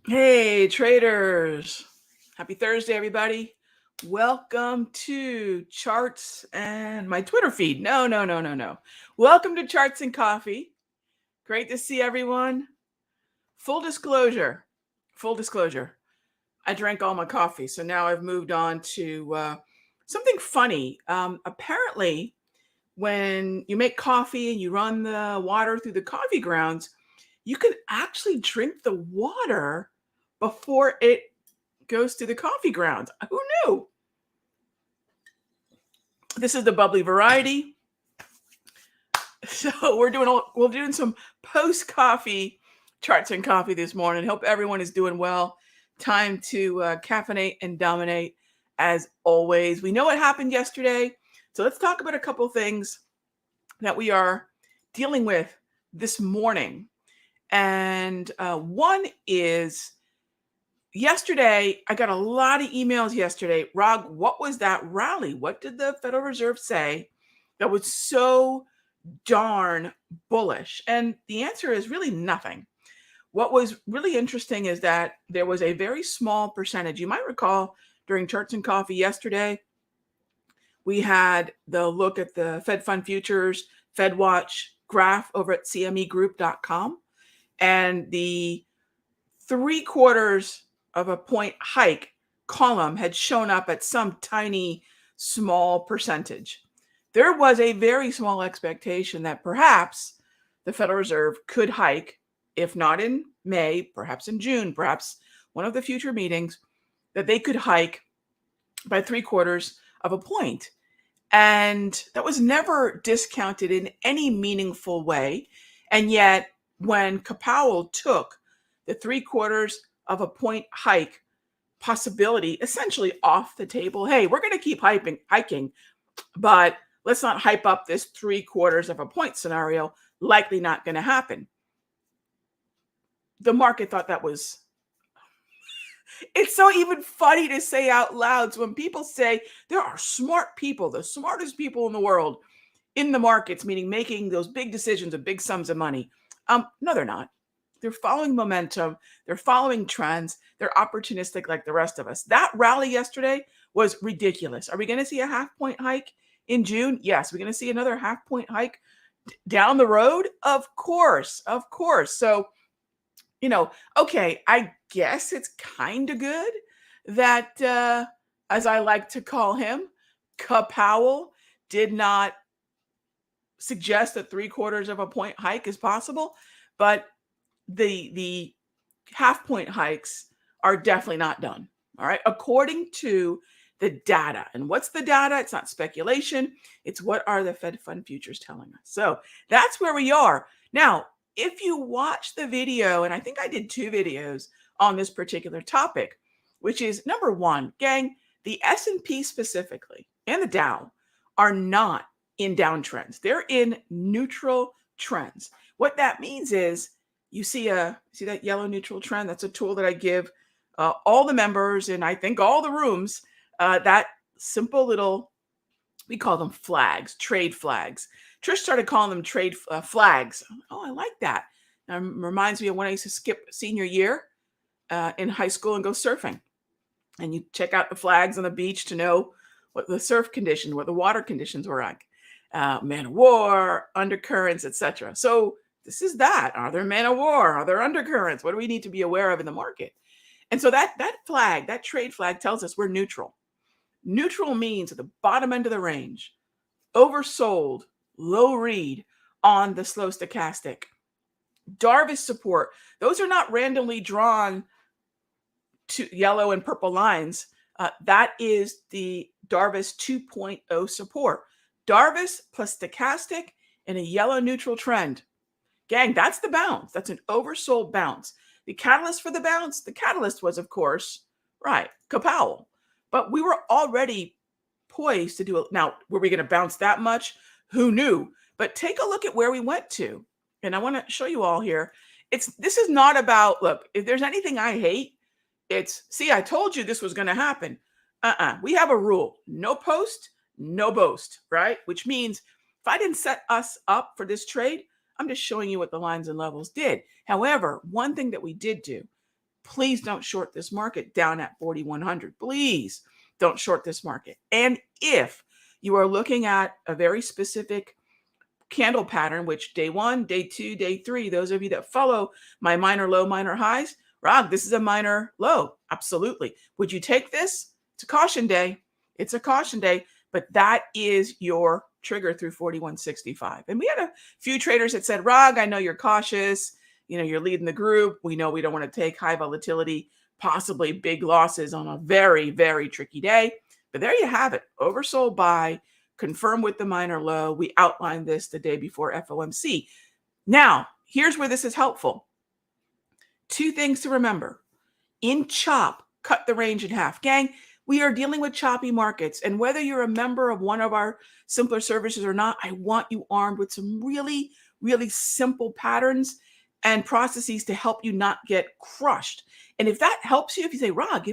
Hey, traders. Happy Thursday, everybody. Welcome to Charts and my Twitter feed. No. Welcome to Charts and Coffee. Great to see everyone. Full disclosure. I drank all my coffee, so now I've moved on to something funny. Apparently, when you make coffee and you run the water through the coffee grounds, you can actually drink the water before it goes to the coffee grounds. Who knew? This is the bubbly variety. So we're doing some post coffee charts and coffee this morning. Hope everyone is doing well. Time to caffeinate and dominate as always. We know what happened yesterday, so let's talk about a couple things that we are dealing with this morning. And one is yesterday, I got a lot of emails yesterday. Rog, what was that rally? What did the Federal Reserve say that was so darn bullish? And the answer is really nothing. What was really interesting is that there was a very small percentage. You might recall during Charts and Coffee yesterday, we had the look at the Fed Fund Futures, Fed Watch graph over at cmegroup.com. And the 3/4 of a point hike column had shown up at some tiny, small percentage. There was a very small expectation that perhaps the Federal Reserve could hike, if not in May, perhaps in June, perhaps one of the future meetings, that they could hike by 3/4 of a point. And that was never discounted in any meaningful way. And yet, when Powell took the 3/4 of a point hike possibility essentially off the table, hey, we're going to keep hiking, but let's not hype up this 3/4 of a point scenario, likely not going to happen. The market thought that was, it's so even funny to say out loud. So when people say there are smart people, the smartest people in the world in the markets, meaning making those big decisions of big sums of money, no, they're not. They're following momentum. They're following trends. They're opportunistic like the rest of us. That rally yesterday was ridiculous. Are we going to see a half point hike in June? Yes. We're going to see another half point hike down the road? Of course. So, okay, I guess it's kind of good that, as I like to call him, Powell did not suggest that 3/4 of a point hike is possible, but the half point hikes are definitely not done. All right. According to the data. And what's the data? It's not speculation. It's what are the Fed Fund futures telling us. So that's where we are. Now, if you watch the video, and I think I did 2 videos on this particular topic, which is number one, gang, the S&P specifically and the Dow are not in downtrends. They're in neutral trends. What that means is you see that yellow neutral trend. That's a tool that I give all the members and I think all the rooms, that simple little, we call them flags, trade flags. Trish started calling them trade flags. Oh, I like that. Reminds me of when I used to skip senior year in high school and go surfing. And you check out the flags on the beach to know what the surf conditions, what the water conditions were like. Man of war, undercurrents, etc. So this is that. Are there man of war? Are there undercurrents? What do we need to be aware of in the market? And so that flag, that trade flag tells us we're neutral. Neutral means at the bottom end of the range, oversold, low read on the slow stochastic. Darvis support, those are not randomly drawn to yellow and purple lines. That is the Darvis 2.0 support. Darvis plus stochastic and a yellow neutral trend. Gang, that's the bounce. That's an oversold bounce. The catalyst for the bounce, the catalyst was, of course, right, Powell. But we were already poised to do it. Now, were we going to bounce that much? Who knew? But take a look at where we went to. And I want to show you all here. This is not about, look, if there's anything I hate, it's, see, I told you this was going to happen. We have a rule. No post, no boast, right? Which means if I didn't set us up for this trade, I'm just showing you what the lines and levels did. However, one thing that we did do, Please don't short this market down at 4,100. Please don't short this market. And if you are looking at a very specific candle pattern, which day 1, day 2, day 3, those of you that follow my minor low, minor highs, Rag, this is a minor low. Absolutely. Would you take this? It's a caution day. It's a caution day, but that is your trigger through 4165. And we had a few traders that said, Rag, I know you're cautious. You're leading the group. We know we don't want to take high volatility, possibly big losses on a very, very tricky day. But there you have it. Oversold buy, confirm with the minor low. We outlined this the day before FOMC. Now, here's where this is helpful. 2 things to remember. In CHOP, cut the range in half. Gang, we are dealing with choppy markets. And whether you're a member of one of our simpler services or not, I want you armed with some really, really simple patterns and processes to help you not get crushed. And if that helps you, if you say, Rog,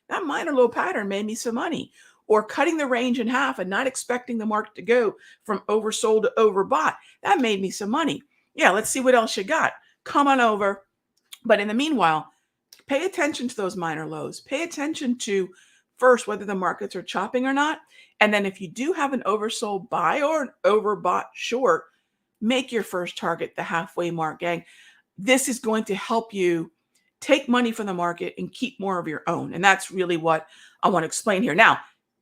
that minor low pattern made me some money, or cutting the range in half and not expecting the market to go from oversold to overbought, that made me some money. Yeah, let's see what else you got. Come on over. But in the meanwhile, pay attention to those minor lows. Pay attention to first whether the markets are chopping or not. And then if you do have an oversold buy or an overbought short, make your first target the halfway mark, gang. This is going to help you take money from the market and keep more of your own. And that's really what I want to explain here. Now,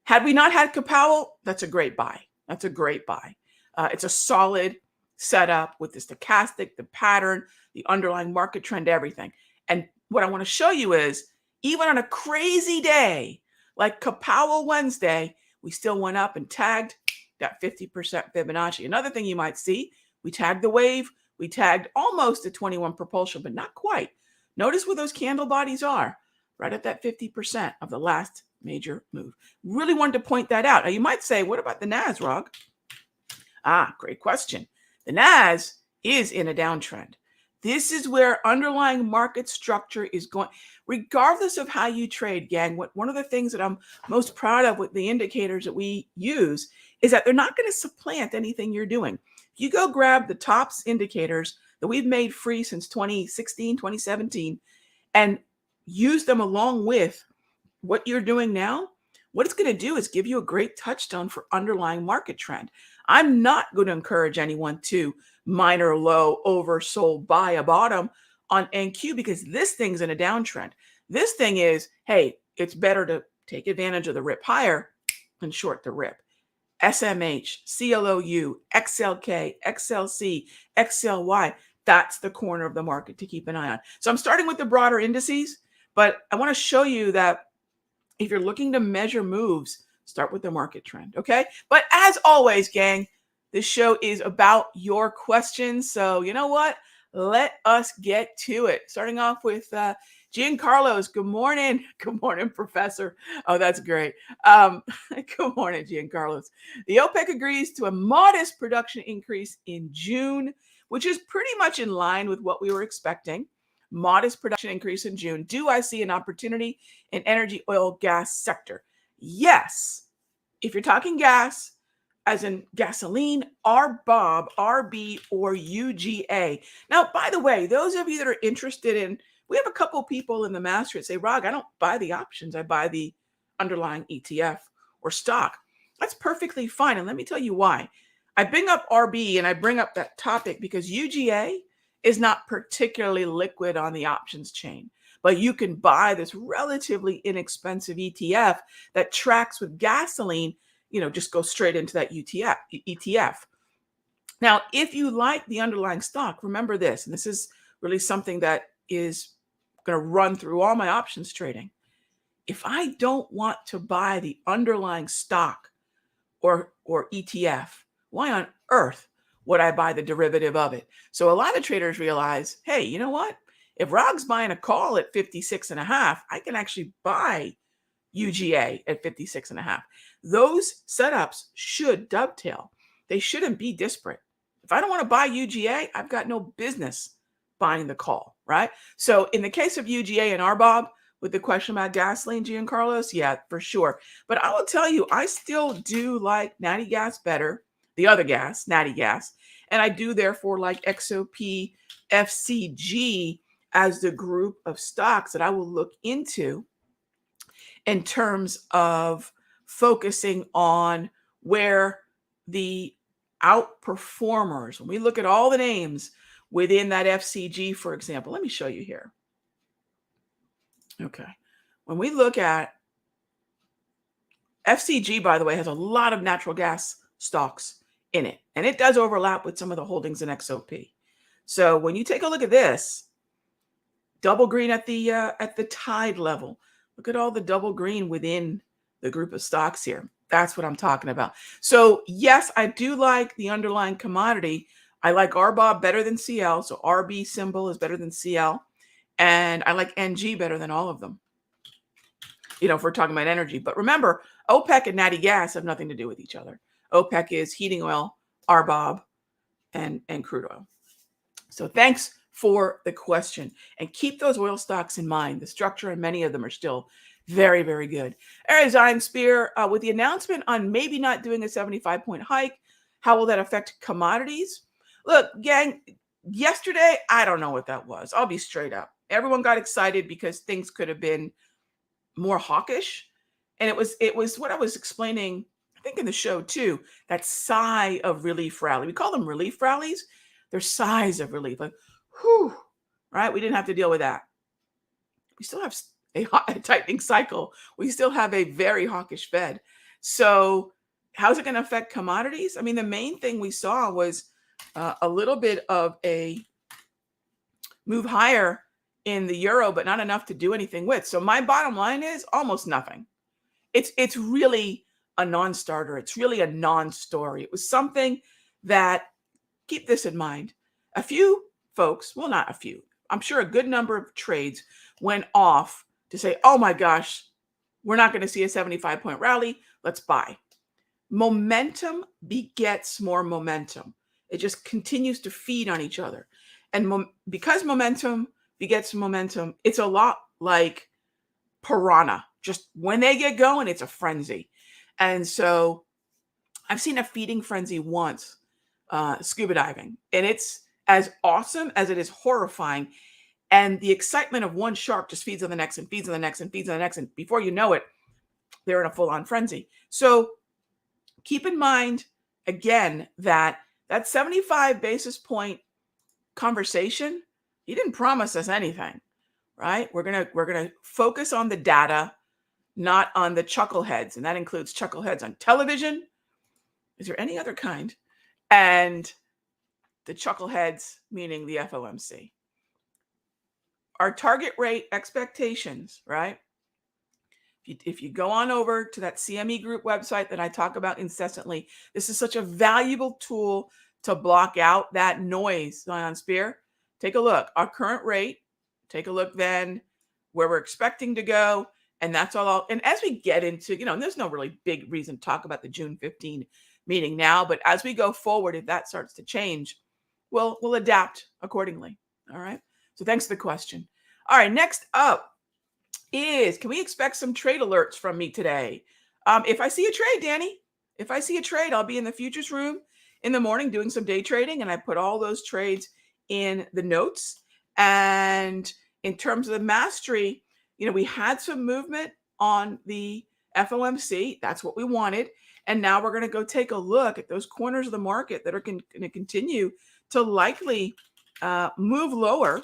had we not had Powell, that's a great buy. That's a great buy. It's a solid setup with the stochastic, the pattern, the underlying market trend, everything. And what I want to show you is even on a crazy day like Powell Wednesday, we still went up and tagged that 50% Fibonacci. Another thing you might see, we tagged the wave. We tagged almost a 21 propulsion, but not quite. Notice where those candle bodies are, right at that 50% of the last major move. Really wanted to point that out. Now you might say, what about the Nas, Rog? Great question. The Nas is in a downtrend. This is where underlying market structure is going, regardless of how you trade, gang. One of the things that I'm most proud of with the indicators that we use is that they're not going to supplant anything you're doing. You go grab the tops indicators that we've made free since 2016, 2017, and use them along with what you're doing now. What it's going to do is give you a great touchstone for underlying market trend. I'm not going to encourage anyone to minor low oversold buy a bottom on NQ because this thing's in a downtrend. This thing is, hey, it's better to take advantage of the rip higher than short the rip. SMH, CLOU, XLK, XLC, XLY. That's the corner of the market to keep an eye on. So I'm starting with the broader indices, but I want to show you that if you're looking to measure moves, start with the market trend, okay? But as always, gang, this show is about your questions. So you know what? Let us get to it. Starting off with Giancarlo's. Good morning. Good morning, Professor. Oh, that's great. Good morning, Giancarlo's. The OPEC agrees to a modest production increase in June, which is pretty much in line with what we were expecting. Modest production increase in June. Do I see an opportunity in energy, oil, gas sector? Yes. If you're talking gas, as in gasoline, RBOB, RB, or UGA. Now, by the way, those of you that are interested in, we have a couple people in the master that say, Rog, I don't buy the options. I buy the underlying ETF or stock. That's perfectly fine. And let me tell you why. I bring up RB and I bring up that topic because UGA is not particularly liquid on the options chain, but you can buy this relatively inexpensive ETF that tracks with gasoline, just go straight into that ETF. Now, if you like the underlying stock, remember this, and this is really something that is going to run through all my options trading. If I don't want to buy the underlying stock or ETF, why on earth would I buy the derivative of it? So a lot of traders realize, hey, you know what? If Rog's buying a call at 56.5, I can actually buy UGA at 56.5. Those setups should dovetail. They shouldn't be disparate. If I don't want to buy UGA, I've got no business buying the call, right? So in the case of UGA and RBOB, with the question about gasoline, Giancarlo's, yeah, for sure. But I will tell you, I still do like natty gas better, the other gas, natty gas. And I do therefore like XOP, FCG as the group of stocks that I will look into in terms of focusing on where the outperformers, when we look at all the names within that FCG, for example, let me show you here. Okay. When we look at FCG, by the way, has a lot of natural gas stocks in it, and it does overlap with some of the holdings in XOP. So when you take a look at this, double green at the tide level, look at all the double green within the group of stocks here. That's what I'm talking about. So yes, I do like the underlying commodity. I like RBOB better than CL. So RB symbol is better than CL. And I like NG better than all of them, if we're talking about energy. But remember, OPEC and natty gas have nothing to do with each other. OPEC is heating oil, RBOB, and crude oil. So thanks for the question. And keep those oil stocks in mind. The structure and many of them are still very, very good. All right, Zion Spear, with the announcement on maybe not doing a 75-point hike, how will that affect commodities? Look, gang, yesterday, I don't know what that was. I'll be straight up. Everyone got excited because things could have been more hawkish. And it was what I was explaining, I think in the show too, that sigh of relief rally. We call them relief rallies. They're sighs of relief. Like, whew, right? We didn't have to deal with that. We still have a tightening cycle. We still have a very hawkish Fed. So how's it going to affect commodities? I mean, the main thing we saw was a little bit of a move higher in the euro, but not enough to do anything with. So my bottom line is almost nothing. It's really a non-starter. It's really a non-story. It was something that, keep this in mind, a few folks, well, not a few, I'm sure a good number of trades went off to say, oh my gosh, we're not going to see a 75-point rally. Let's buy. Momentum begets more momentum. It just continues to feed on each other. And because momentum begets momentum, it's a lot like piranha. Just when they get going, it's a frenzy. And so I've seen a feeding frenzy once, scuba diving, and it's as awesome as it is horrifying. And the excitement of one shark just feeds on the next and feeds on the next and feeds on the next. And before you know it, they're in a full-on frenzy. So keep in mind, again, that 75 basis point conversation, he didn't promise us anything, right? We're gonna focus on the data, not on the chuckleheads. And that includes chuckleheads on television. Is there any other kind? And the chuckleheads, meaning the FOMC. Our target rate expectations, right? If you go on over to that CME group website that I talk about incessantly, this is such a valuable tool to block out that noise, Zion Spear. Take a look. Our current rate, take a look then where we're expecting to go. And that's all. And as we get into, there's no really big reason to talk about the June 15 meeting now, but as we go forward, if that starts to change, we'll adapt accordingly. All right. So thanks for the question. All right. Next up is, can we expect some trade alerts from me today? If I see a trade, Danny, if I see a trade, I'll be in the futures room in the morning doing some day trading, and I put all those trades in the notes. And in terms of the mastery, we had some movement on the FOMC. That's what we wanted. And now we're going to go take a look at those corners of the market that are going to continue to likely move lower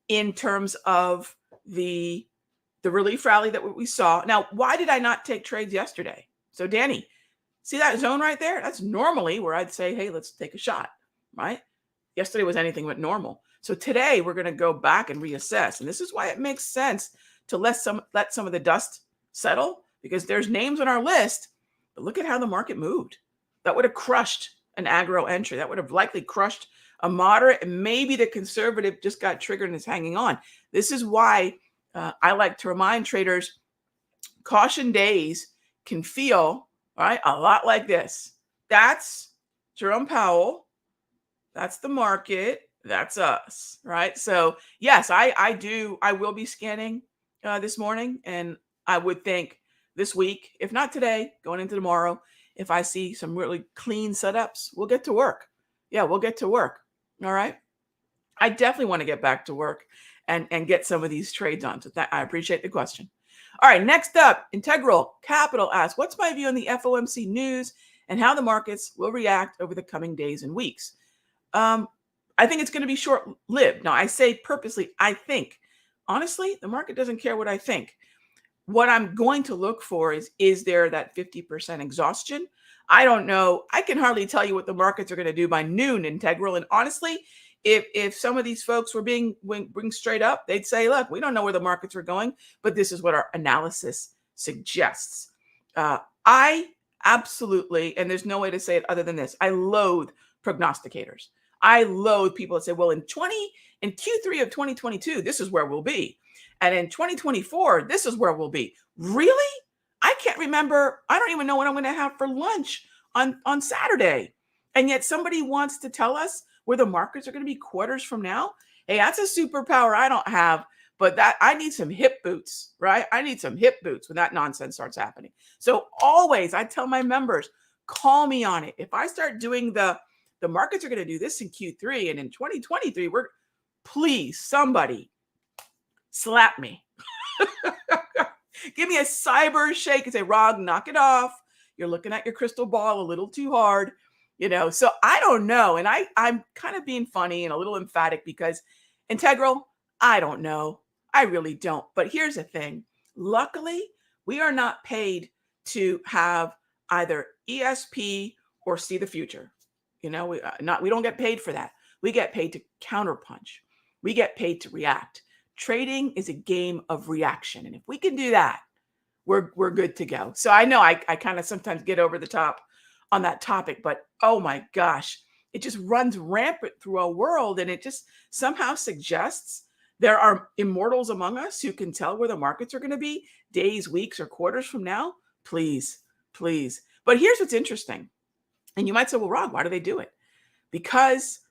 in terms of the relief rally that we saw. Now, why did I not take trades yesterday? So Danny, see that zone right there? That's normally where I'd say, hey, let's take a shot, right? Yesterday was anything but normal. So today we're going to go back and reassess. And this is why it makes sense to let some of the dust settle, because there's names on our list, but look at how the market moved. That would have crushed an aggro entry. That would have likely crushed a moderate, and maybe the conservative just got triggered and is hanging on. This is why I like to remind traders, caution days can feel, right, a lot like this. That's Jerome Powell. That's the market. That's us, right? So yes, I will be scanning this morning, and I would think this week, if not today, going into tomorrow, if I see some really clean setups, we'll get to work. Yeah, we'll get to work. All right. I definitely want to get back to work and get some of these trades on. So I appreciate the question. All right, next up, Integral Capital asks, what's my view on the FOMC news and how the markets will react over the coming days and weeks? I think it's going to be short-lived. Now, I say purposely, I think. Honestly, the market doesn't care what I think. What I'm going to look for is there that 50% exhaustion? I don't know. I can hardly tell you what the markets are going to do by noon, Integral. And honestly, if some of these folks were being straight up, they'd say, look, we don't know where the markets are going, but this is what our analysis suggests. I absolutely, and there's no way to say it other than this, I loathe prognosticators. I loathe people that say, well, in Q3 of 2022, this is where we'll be. And in 2024, this is where we'll be. Really? I can't remember. I don't even know what I'm going to have for lunch on Saturday. And yet somebody wants to tell us where the markets are going to be quarters from now. Hey, that's a superpower I don't have, but that I need some hip boots, right? I need some hip boots when that nonsense starts happening. So always, I tell my members, call me on it. If I start doing the markets are going to do this in Q3 and in 2023, please, somebody slap me. Give me a cyber shake and say, Rog, knock it off. You're looking at your crystal ball a little too hard. So I don't know. And I'm kind of being funny and a little emphatic because Integral, I don't know. I really don't. But here's the thing. Luckily, we are not paid to have either ESP or see the future. We don't get paid for that. We get paid to counterpunch. We get paid to react. Trading is a game of reaction. And if we can do that, we're good to go. So I know I kind of sometimes get over the top on that topic, but oh my gosh, it just runs rampant through our world. And it just somehow suggests there are immortals among us who can tell where the markets are going to be days, weeks, or quarters from now. Please, please. But here's what's interesting. And you might say, well, Rob, why do they do it? Because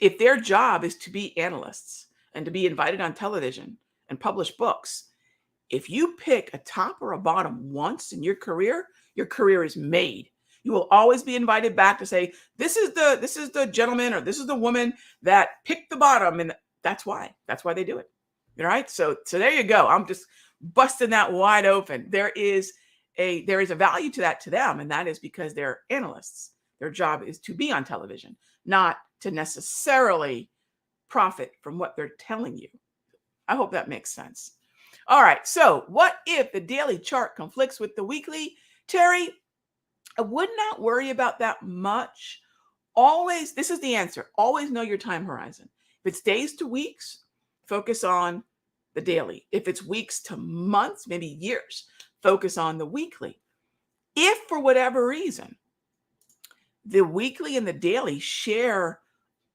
if their job is to be analysts and to be invited on television and publish books, if you pick a top or a bottom once in your career is made. You will always be invited back to say, this is the gentleman or this is the woman that picked the bottom. And that's why they do it. All right. So there you go. I'm just busting that wide open. There is a value to that to them. And that is because they're analysts. Their job is to be on television, not to necessarily profit from what they're telling you. I hope that makes sense. All right. So what if the daily chart conflicts with the weekly? Terry, I would not worry about that much. Always, this is the answer. Always know your time horizon. If it's days to weeks, focus on the daily. If it's weeks to months, maybe years, focus on the weekly. If for whatever reason, the weekly and the daily share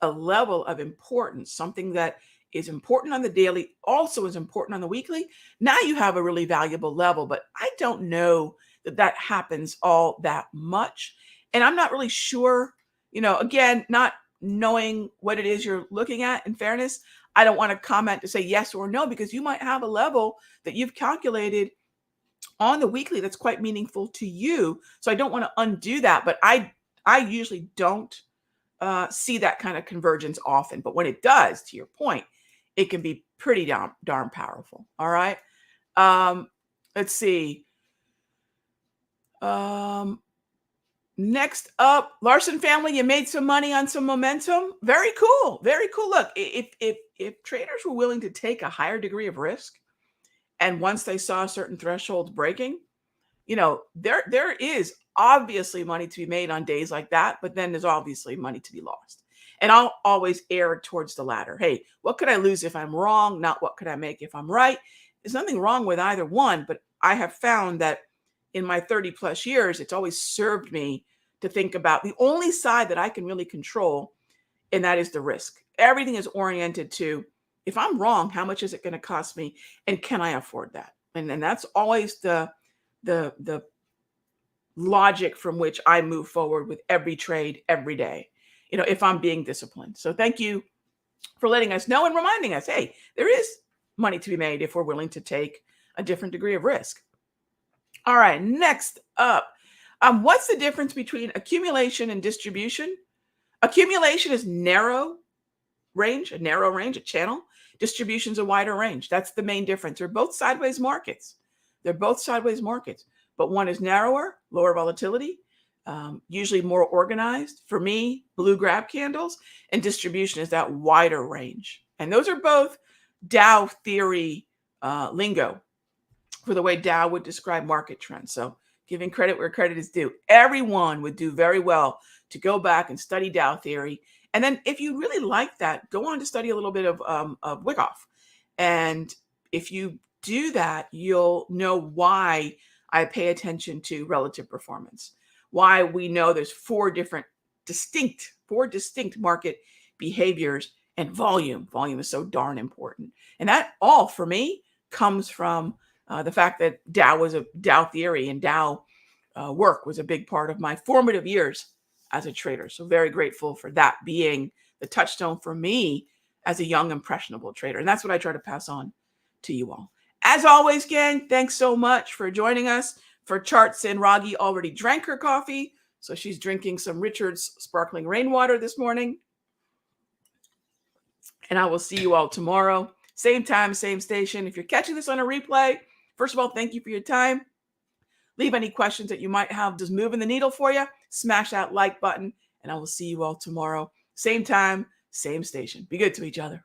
a level of importance, something that is important on the daily also is important on the weekly, now you have a really valuable level. But I don't know that happens all that much. And I'm not really sure, again, not knowing what it is you're looking at. In fairness, I don't want to comment to say yes or no, because you might have a level that you've calculated on the weekly that's quite meaningful to you. So I don't want to undo that. But I usually don't see that kind of convergence often. But when it does, to your point, it can be pretty darn powerful. All right. Let's see. Next up, Larson family, you made some money on some momentum. Very cool. Very cool. Look, if traders were willing to take a higher degree of risk, and once they saw certain thresholds breaking, there is obviously money to be made on days like that, but then there's obviously money to be lost. And I'll always err towards the latter. Hey, what could I lose if I'm wrong? Not what could I make if I'm right? There's nothing wrong with either one, but I have found that in my 30 plus years, it's always served me to think about the only side that I can really control, and that is the risk. Everything is oriented to, if I'm wrong, how much is it going to cost me? And can I afford that? And that's always the logic from which I move forward with every trade every day, if I'm being disciplined. So thank you for letting us know and reminding us, hey, there is money to be made if we're willing to take a different degree of risk. All right, next up, what's the difference between accumulation and distribution? Accumulation is narrow range, a narrow range, a channel. Distribution's a wider range. That's the main difference. They're both sideways markets. They're both sideways markets, but one is narrower, lower volatility, usually more organized. For me, blue grab candles, and distribution is that wider range. And those are both Dow theory lingo for the way Dow would describe market trends. So giving credit where credit is due. Everyone would do very well to go back and study Dow theory. And then if you really like that, go on to study a little bit of Wyckoff. And if you do that, you'll know why I pay attention to relative performance, why we know there's four distinct market behaviors, and volume. Volume is so darn important. And that all for me comes from the fact that Dow theory and Dow work was a big part of my formative years as a trader. So very grateful for that being the touchstone for me as a young, impressionable trader. And that's what I try to pass on to you all. As always, gang, thanks so much for joining us. For charts in, Raghee already drank her coffee, so she's drinking some Richard's sparkling rainwater this morning. And I will see you all tomorrow. Same time, same station. If you're catching this on a replay, first of all, thank you for your time. Leave any questions that you might have. Does moving the needle for you? Smash that like button, and I will see you all tomorrow. Same time, same station. Be good to each other.